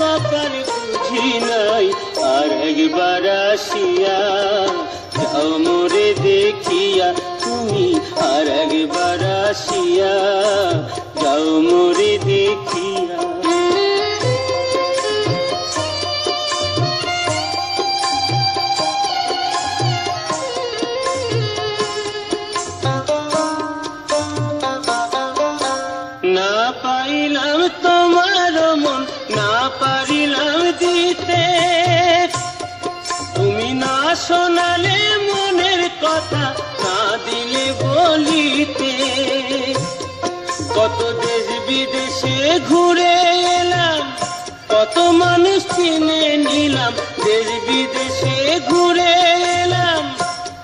কপাল বুঝি নাই, আর একবার আসিয়া যাও মোরে দেখিয়া তুমি, আর একবার আসিয়া যাও মোরে দেখিয়া। না পাইলাম তোমার মন, না পারিলাম দিতে, তুমি না শোনালে মনের কথা, না দিলে বলিতে। কত দেশ বিদেশে ঘুরে এলাম, কত মানুষ চিনে নিলাম, দেশ বিদেশে ঘুরে এলাম,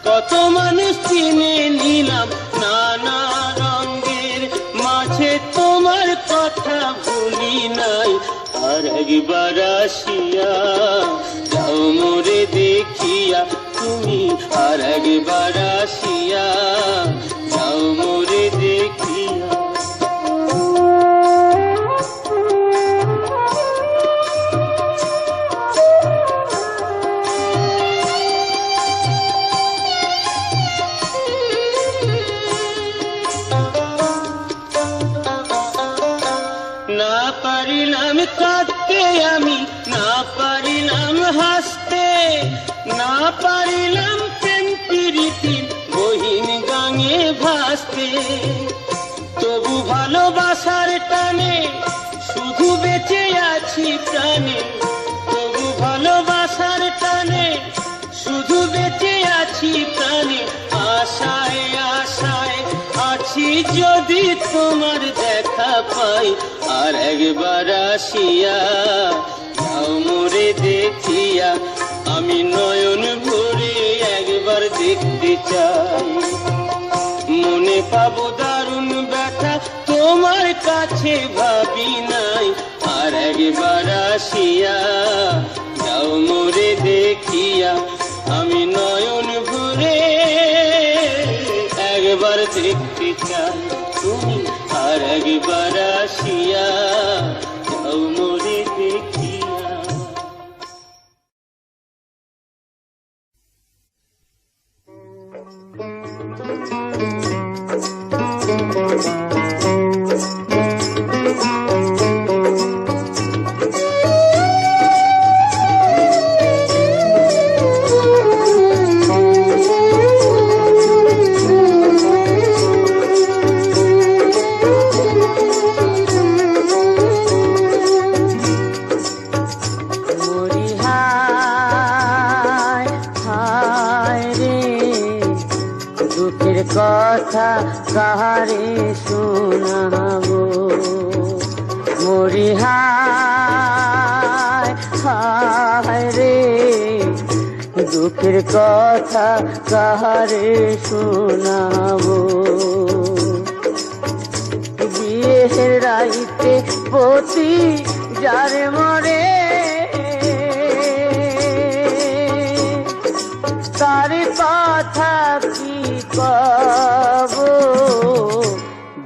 কত মানুষ চিনে নিলাম, নানা রঙের মাঝে তোমার কথা ভুলি নাই, আর একবার আসিয়া যাও মোরে দেখিয়া তুমি, আর একবার আসিয়া যাও মোরে দেখিয়া। না পারিলাম কাঁদতে আমি, না পারিলাম হাসতে, না পারিলাম প্রেম প্রীতি বহিন গাঙে ভাসতে। তবু ভালোবাসার টানে শুধু বেঁচে আছি প্রাণে, তবু ভালোবাসার টানে শুধু বেঁচে আছি প্রাণে। আশায় আশায় আছি যদি তোমার দেখা পাই, আর একবার আসিয়া যাও মোরে দেখিয়া, আমি নয়ন ভরে একবার দেখতে চাই। মনে পাবো দারুণ ব্যথা তোমার কাছে ভাবি নাই, আর একবার আসিয়া যাও মোরে দেখিয়া, আমি নয়ন ভরে একবার দেখতে চাই তুমি, আর একবার আসিয়া যাও মোরে দেখিয়া। কথা কাহারে শোনাবো, মরি হায় হায় রে, দুঃখের কথা কাহারে শোনাবো। বিয়ের রাইতে পতি যারে মরে, তার কথা কি কব,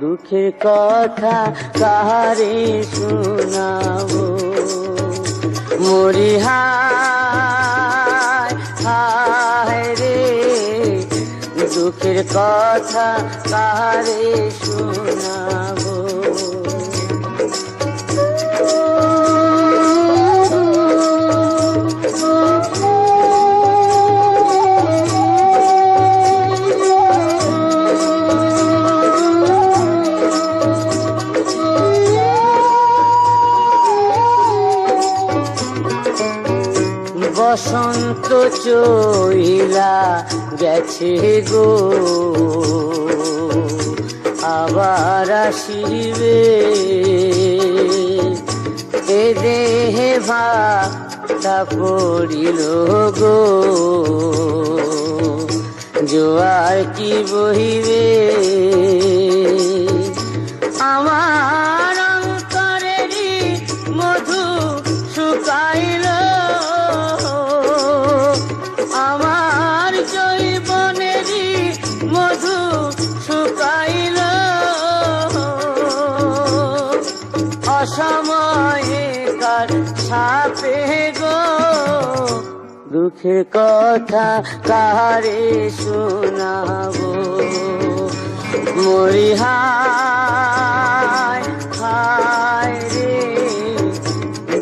দুঃখের কথা কাহারে শোনাবো। মরি হায় হায় রে, দুঃখের কথা কাহারে শোনাবো। বসন্ত চইলা গেছে গো, আবার আসিবে, এ দেহে ভাটা পড়িল গো, জোয়ার কি বহিবে। আমার অন্তরেরই মধু শুকাইল, আমার জৈবনেরই মধু শুকাইল, অসময়ে কার ছাপে গো দুঃখের কথা কারে শোনাবো মরি হায় হায় রে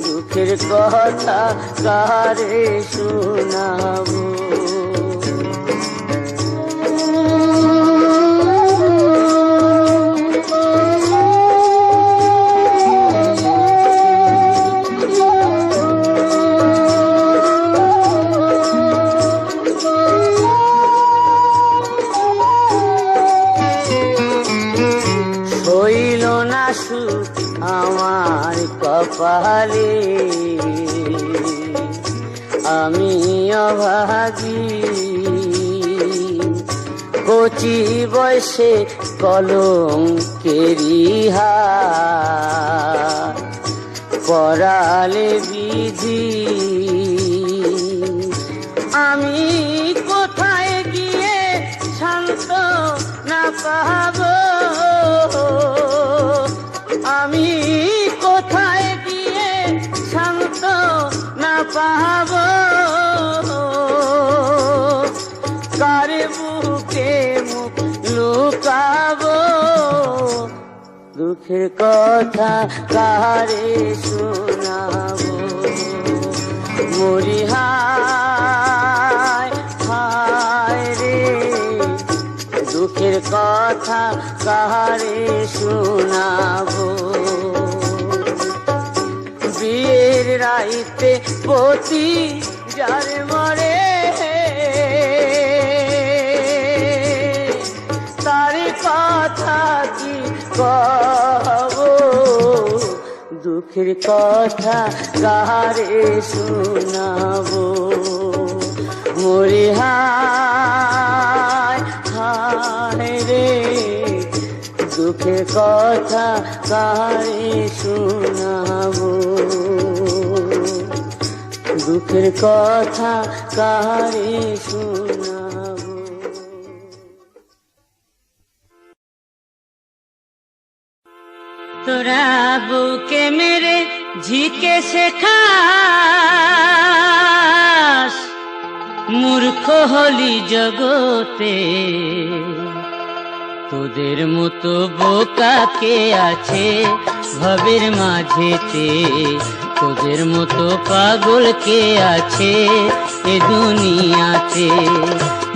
দুঃখের কথা কারে শোনাবো আমার কপালে আমি অভাগী কচি বয়সে কলঙ্কেরি হাত পরালে বিধি আমি কোথায় গিয়ে শান্ত না পাবো আমি কোথায় গিয়ে শান্ত না পাব কার বুকে মুখ লুকাবো দুঃখের কথা কারে শোনাবো মরি হায় হায় রে দুঃখের কথা কারে শোনাবো বিয়ের রাইতে পতি যার মরে তার কথা কি কব দুঃখের কথা কারে শোনাবো মরি হায় হায় রে দুঃখের কথা কারে শোনাবো দুঃখের কথা কারে শোনাবো তোরা বুকে মেরে ঝিকে শেখাস মূর্খ হলি জগতে তোদের মতো বোকা কে আছে ভবের মাঝেতে তোদের মতো পাগল কে আছে এ দুনিয়াতে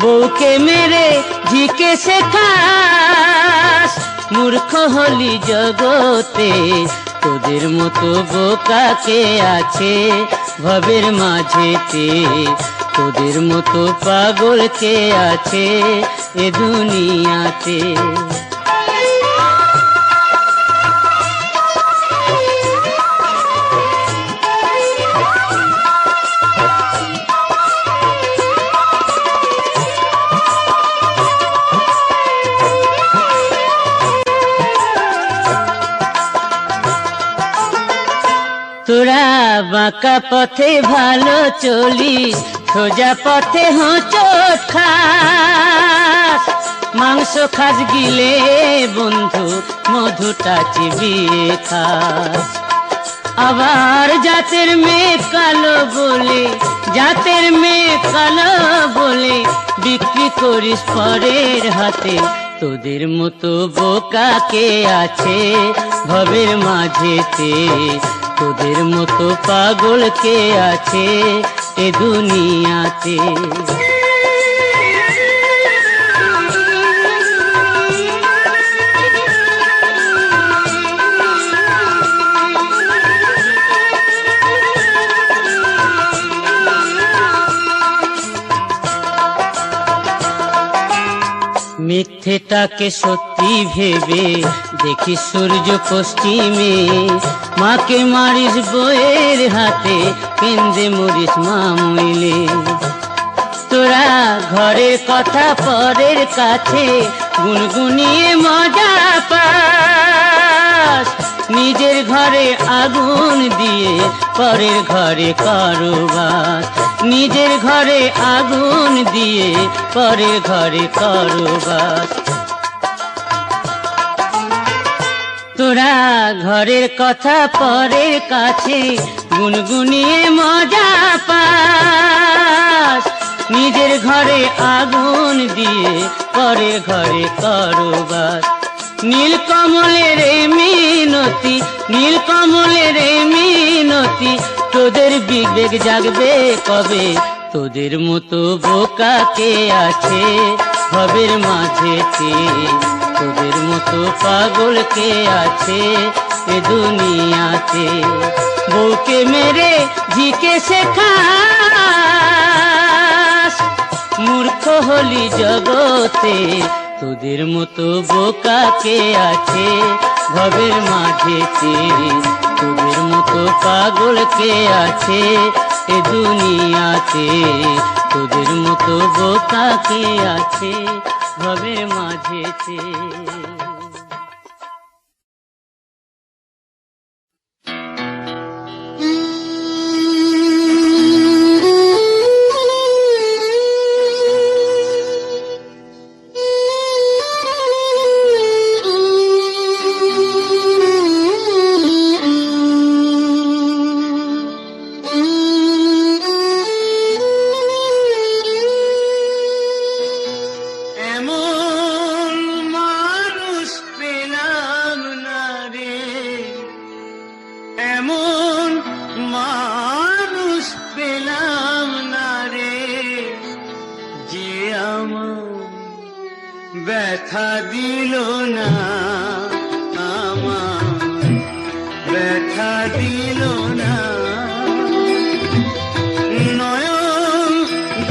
বউকে মেরে ঝিকে শেখাস মূর্খ হলি জগতে তোদের মতো বোকা কে আছে ভবের মাঝেতে তোদের মতো পাগল কে আছে এ দুনিয়াতে তোরা বাঁকা পথে ভালো চলিস সোজা পথে হোঁচট খাস মাংস খাস গিলে বন্ধু মধুটা চিবিয়ে খাস আবার জাতের মেয়ে কালো বলে জাতের মেয়ে কালো বলে বিক্রি করিস পরের হাতে তোদের মতো বোকা কে আছে ভবের মাঝেতে তোদের মতো পাগল কে আছে এ দুনিয়াতে মিথ্যেটাকে সত্যি ভেবে দেখি সূর্য পশ্চিমে মাকে মারিস বইয়ের হাতে কেন্দ্রে মরিস মামুইলে তোরা ঘরের কথা পরের কাছে গুনগুনিয়ে মজা পাস নিজের ঘরে আগুন দিয়ে পরের ঘরে কারবার নিজের ঘরে আগুন দিয়ে পরের ঘরে কারবার তোরা ঘরের কথা পরের কাছে গুনগুনিয়ে মজা পাস। নিজের ঘরে আগুন দিয়ে পরের ঘরে কারবার। নীলকমলের এই মিনতি, নীলকমলের এই মিনতি, তোদের বিবেক জাগবে কবে? তোদের মতো বোকা কে আছে ভবের মাঝেতে? তোদের মতো পাগল কে আছে এ দুনিয়াতে? বউকে মেরে ঝিকে শেখাস, মূর্খ হলি জগতে। তোদের মতো বোকা কে আছে ভবের মাঝেতে? তোদের মতো পাগল কে আছে এ দুনিয়াতে? তোদের মতো বোকা কে আছে ভবের মাঝেতে? ব্যথা দিল না আমার, ব্যথা দিল না। নয়ন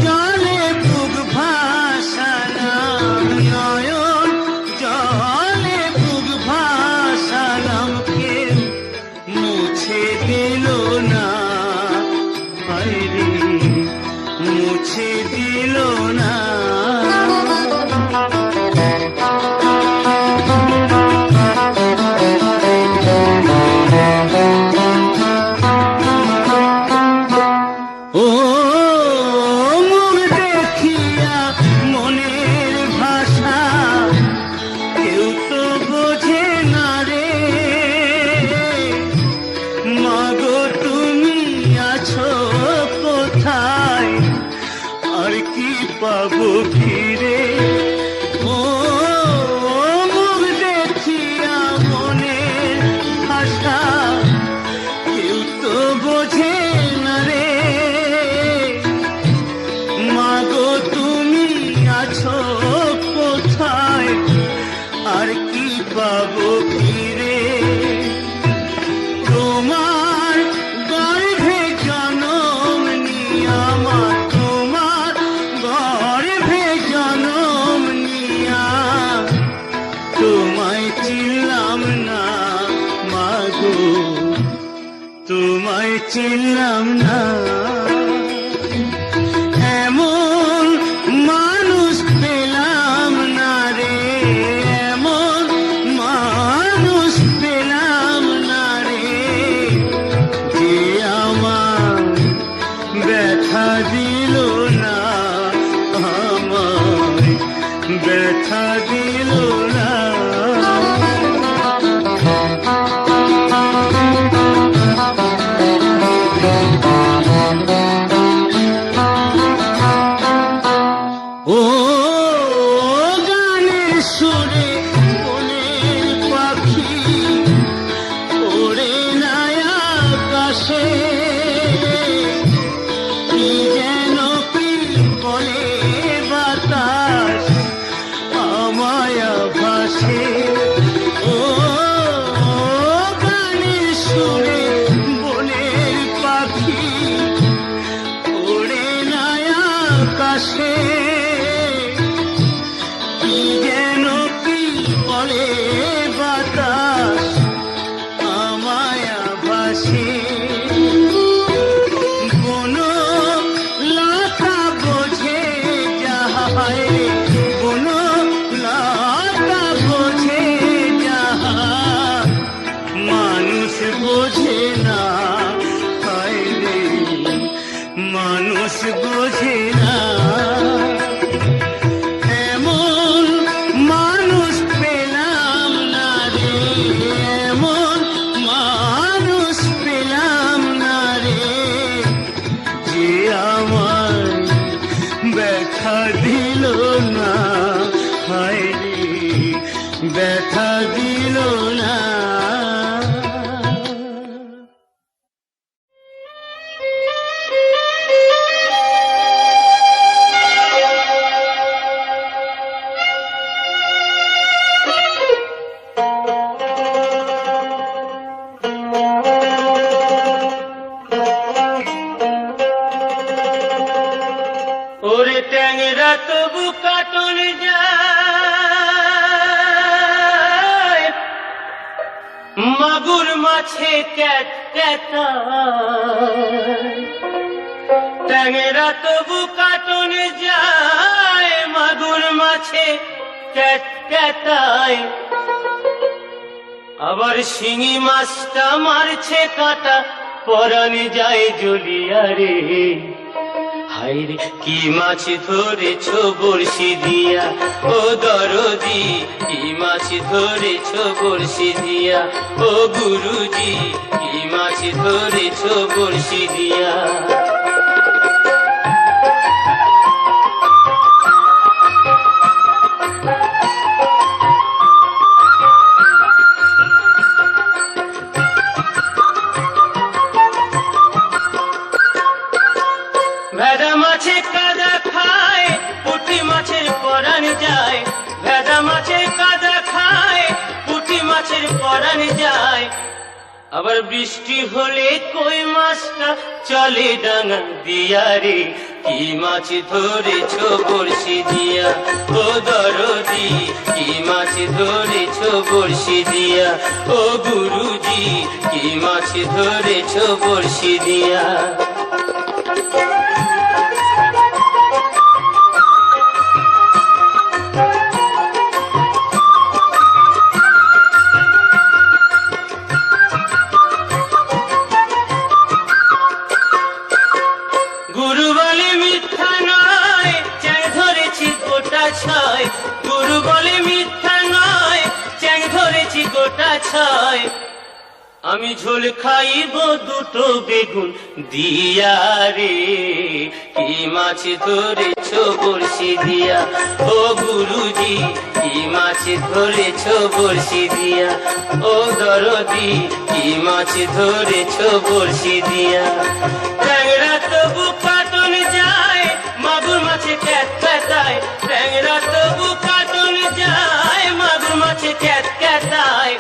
জলে বুক ভাসালাম, নয়ন জলে বুক ভাসালাম, কেউ মুছে দিল না। হায়রে মুছে দিল না। পাবো ফিরে ও মুখ দেখিয়া মনের ভাষা, কেউ তো বোঝে না রে। মাগো তুমি আছো কোথায়, আর কি পাবো ফিরে? তোমার গর্ভে জনম নিয়ে আমার, তোমার গর্ভে জনম নিয়া তোমায় চিনলাম না মাগো, তোমায় চিনলাম না। এমন মানুষ পেলাম না রে, এমন মানুষ পেলাম না রে, যে আমার ব্যথা দিল না, আমায় ব্যথা দিল না। ও গানের সুরে মনের পাখি ওরে না আকাশে, কি যেন বলে বাতাস আমায় ভাসে। ও গানের সুরে মনের পাখি ওরে না আকাশে, কি যেন বলে বাতাস আমায় ভাসে। কোনো লতা বোঝে যাহায়, কোনো লতা বোঝে যাহা, মানুষ বোঝে না। হায় রে মানুষ বোঝে না। এমন মানুষ পেলাম না রে, এমন মানুষ পেলাম না তবু কাটন যায়, মাগুর মাছে ক্যাট ক্যাটায়। ট্যাংরা তবু কাটন যায়, মাগুর মাছে ক্যাট ক্যাটায়। আবার শিঙি মাছটা মারছে কাঁটা, পরাণ যায় জ্বলিয়া রে। হায়রে কি মাছ ধরেছ বড়শি দিয়া, ও দরদি কি মাছ ধরেছ বড়শি দিয়া, ও গুরুজি কি মাছ ধরেছ বড়শি দিয়া। ভেদা মাছে কাদা খায়, পুঁটি মাছের পরাণ যায়। ভেদা মাছে কাদা খায়, পুঁটি মাছের পরাণ যায়। আবার বৃষ্টি হলে কই মাছটা চলে ডাঙা দিয়া রে। কি মাছ ধরেছ বড়শি দিয়া, ও দরদি কি মাছ ধরেছ বড়শি দিয়া, ও গুরুজি কি মাছ ধরেছ বড়শি দিয়া। গুরু বলে মিথ্যা নয়, চ্যাং ধরেছি গোটা ছয়। গুরু বলে মিথ্যা নয়, চ্যাং ধরেছি গোটা ছয়। আমি ঝোল খাইব দুটো বেগুন দিয়া রে। কি মাছ ধরেছ বড়শি দিয়া, ও গুরুজি কি মাছ ধরেছ বড়শি দিয়া, ও দরদি কি মাছ ধরেছ বড়শি দিয়া। ট্যাংরা তবু কাটন যায়, মাগুর মাছে ক্যাট ক্যাটায়। ট্যাংরা তবু কাটন যায়, মাগুর মাছে ক্যাট ক্যাটায়।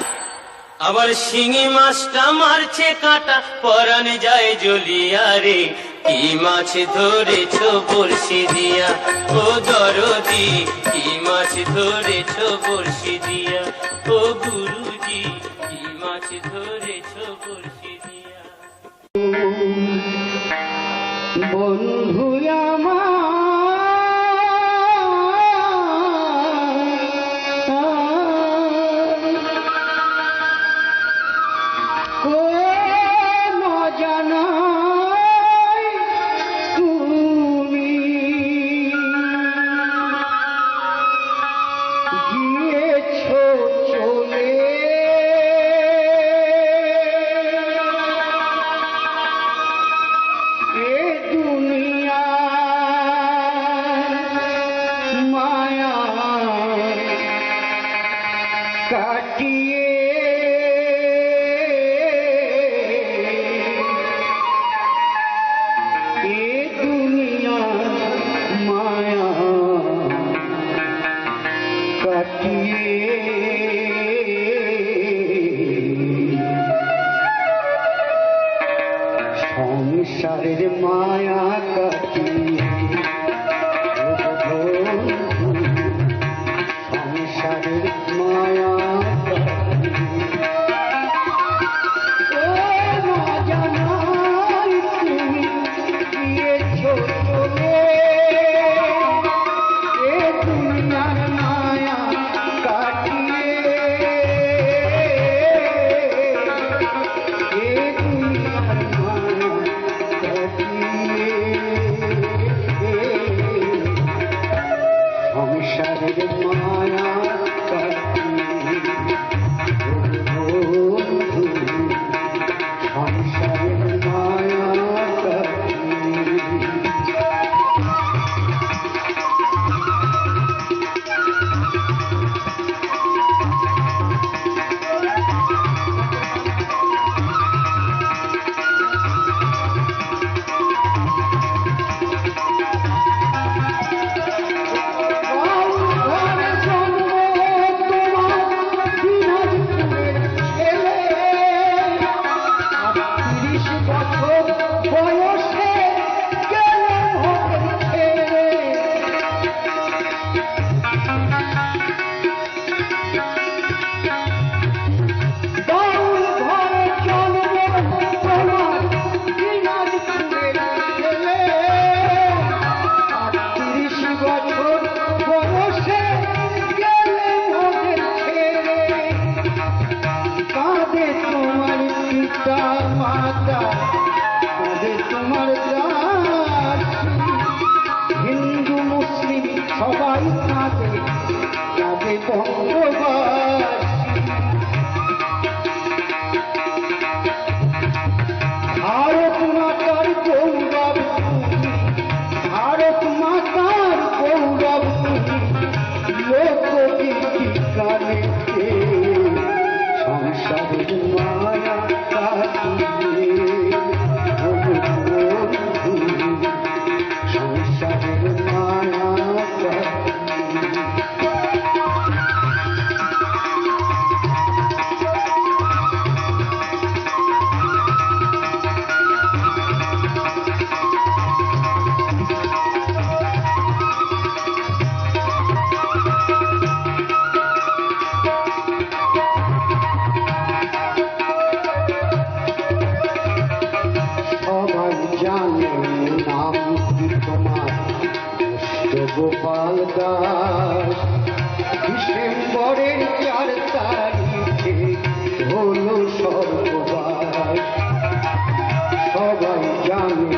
আবার শিঙি মাছটা মারছে কাঁটা, পরাণ যায় জ্বলিয়া রে। কি মাছ ধরেছ বড়শি দিয়া, ও দরদি কি মাছ ধরেছ বড়শি দিয়া, ও গুরুজি কি মাছ ধরেছ বড়শি দিয়া। বন্ধু আমার কোন জানাই তুমি গিয়েছ চলে, এ দুনিয়া মায়া কাটিয়ে। এ দুনিয়া মায়া কাটিয়ে সংসারের মায়া কাটিয়ে, সংসারের মায়া কাটিয়ে। ও না জানাই তুমি গিয়েছ চলে, এ দুনিয়ার মায়া কাটিয়ে। এ দুনিয়ার মায়া কাটিয়ে। ভারত মাতার গৌরব তুমি, ভারত মাতার গৌরব তুমি, লোকগীতি গানেতে সংসারের মায়া কাটিয়ে বন্ধু, সংসারের মায়া কাটিয়ে। সবাই জানে নাম কি তোমার গোপাল দাস, ডিসেম্বরের 4 তারিখে হলো সর্ববাস। সবাই জানে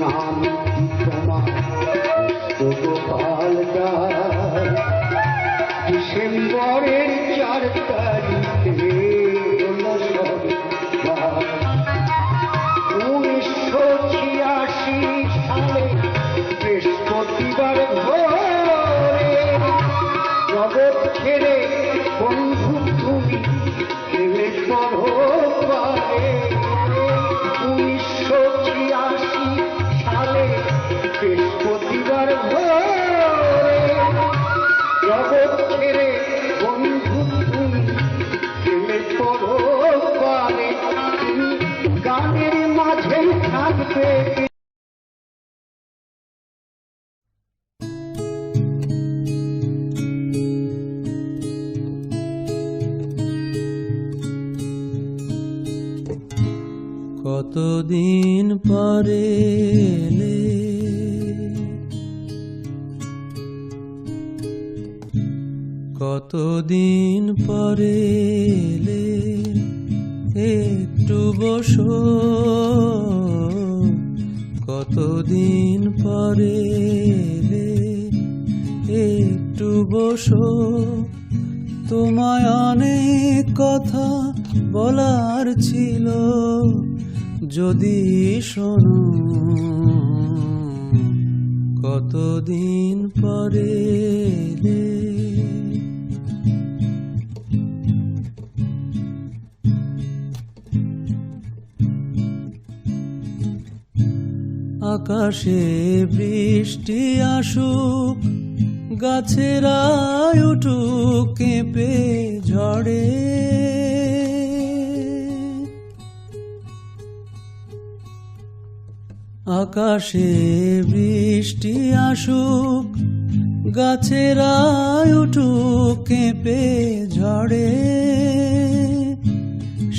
নাম কি তোমার গোপাল দাস, ডিসেম্বরের 4 তারিখে হলো সর্ববাস। 1986 সালে বৃহস্পতিবার ভোরে জগৎ ছেড়ে বন্ধু তুমি গেলে পরপারে। 1986 সালে বৃহস্পতিবার ভোরে জগৎ ছেড়ে বন্ধু তুমি গেলে পরপারে। তুমি গানের মাঝে থাকবে কতদিন পরে এলে, কতদিন পরে এলে, একটু বসো, কতদিন পরে এলে, একটু বসো, তোমায় অনেক কথা বলার ছিল, যদি শোনো, কতদিন পরে এলে। আকাশে বৃষ্টি আসুক, গাছেরা উঠুক কেঁপে ঝড়ে, আকাশে বৃষ্টি আসুক, গাছেরা উঠুক কেঁপে ঝড়ে,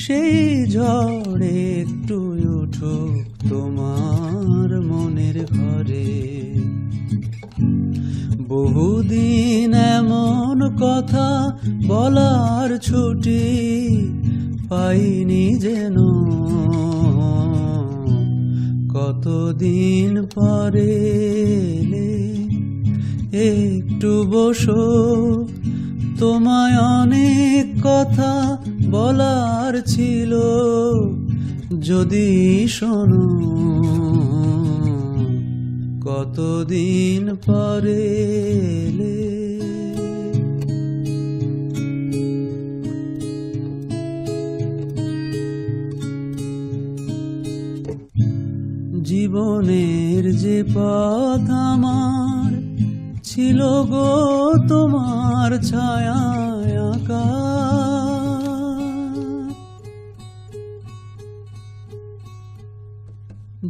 সেই ঝড়ে একটু উঠুক তোমার মনের ঘরে। বহুদিন এমন কথা বলার ছুটি পাইনি যেন, কতদিন পরে এলে, একটু বসো, তোমায় অনেক কথা বলার ছিল, যদি শোনো, কতদিন পরে এলে। জীবনের যে পথ আমার ছিল গো তোমার ছায়ায় আঁকা,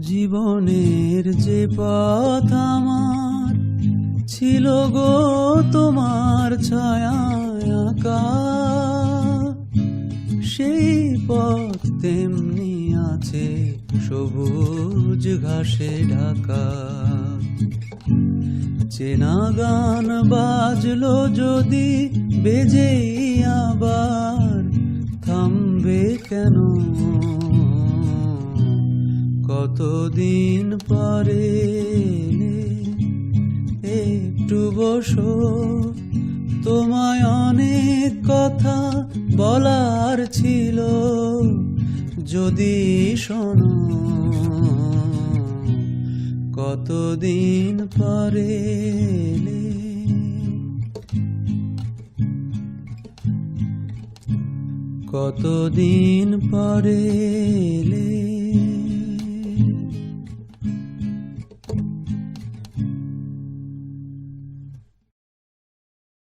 জীবনের যে পথ আমার ছিল গো তোমার ছায়ায় আঁকা, সেই পথ তেমনি আছে সবুজ ঘাসে ঢাকা। চেনা গান বাজলো যদি বেজেই আবার, থামবে কেন, কতদিন পরে এলে, একটু বসো, তোমায় অনেক কথা বলার ছিল, যদি শোনো কতদিন পরে এলে। কতদিন পরে এলে।